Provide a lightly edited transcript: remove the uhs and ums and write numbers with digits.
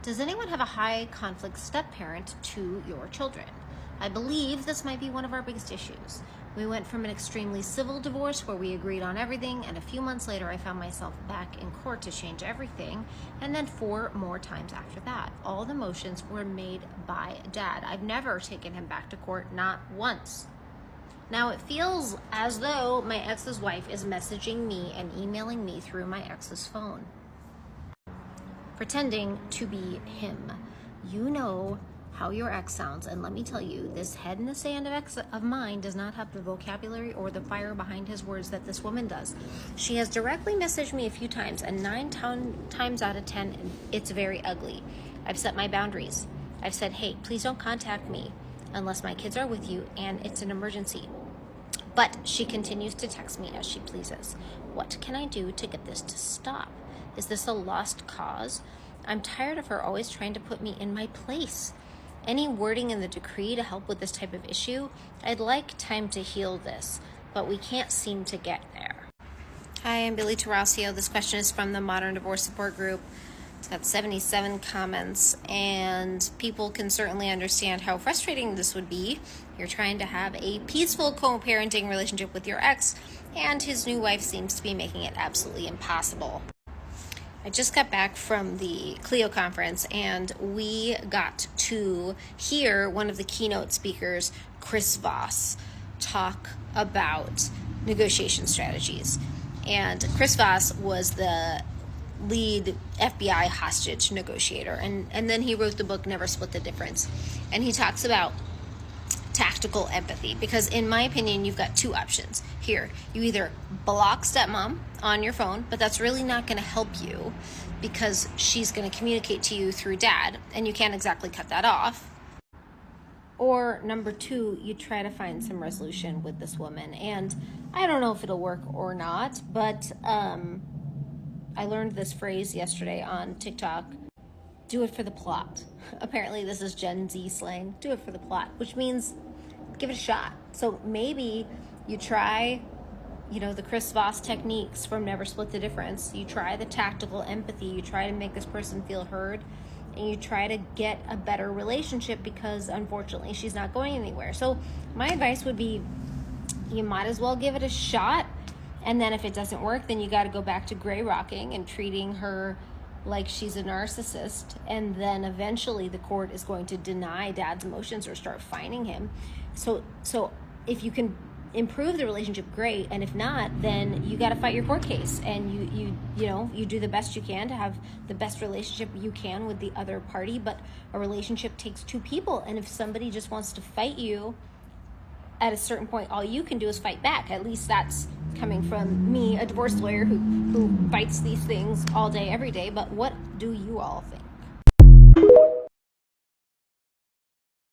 Does anyone have a high conflict step parent to your children? I believe this might be one of our biggest issues. We went from an extremely civil divorce where we agreed on everything, and a few months later I found myself back in court to change everything, and then 4 more times after that. All the motions were made by Dad. I've never taken him back to court, not once. Now it feels as though my ex's wife is messaging me and emailing me through my ex's phone, pretending to be him. You know how your ex sounds, and let me tell you, this head in the sand of mine does not have the vocabulary or the fire behind his words that this woman does. She has directly messaged me a few times, and 9 times out of 10, it's very ugly. I've set my boundaries. I've said, hey, please don't contact me unless my kids are with you and it's an emergency. But she continues to text me as she pleases. What can I do to get this to stop? Is this a lost cause? I'm tired of her always trying to put me in my place. Any wording in the decree to help with this type of issue? I'd like time to heal this, but we can't seem to get there. Hi, I'm Billy Tarasio. This question is from the Modern Divorce Support Group. It's got 77 comments, and people can certainly understand how frustrating this would be. You're trying to have a peaceful co-parenting relationship with your ex, and his new wife seems to be making it absolutely impossible. I just got back from the Clio conference, and we got to hear one of the keynote speakers, Chris Voss, talk about negotiation strategies. And Chris Voss was the lead FBI hostage negotiator, and then he wrote the book Never Split the Difference. And he talks about tactical empathy, because in my opinion, you've got 2 options here. You either block stepmom on your phone, but that's really not going to help you because she's going to communicate to you through Dad, and you can't exactly cut that off. Or number 2, you try to find some resolution with this woman. And I don't know if it'll work or not, but I learned this phrase yesterday on TikTok: do it for the plot. Apparently this is Gen Z slang, do it for the plot, which means give it a shot. So maybe you try, the Chris Voss techniques from Never Split the Difference. You try the tactical empathy, you try to make this person feel heard, and you try to get a better relationship because unfortunately she's not going anywhere. So my advice would be, you might as well give it a shot, and then if it doesn't work, then you got to go back to gray rocking and treating her like she's a narcissist, and then eventually the court is going to deny Dad's emotions or start fining him. So if you can improve the relationship, great, and if not, then you got to fight your court case, and you do the best you can to have the best relationship you can with the other party. But a relationship takes 2 people, and if somebody just wants to fight you, at a certain point, all you can do is fight back. At least that's coming from me, a divorce lawyer who fights these things all day, every day. But what do you all think?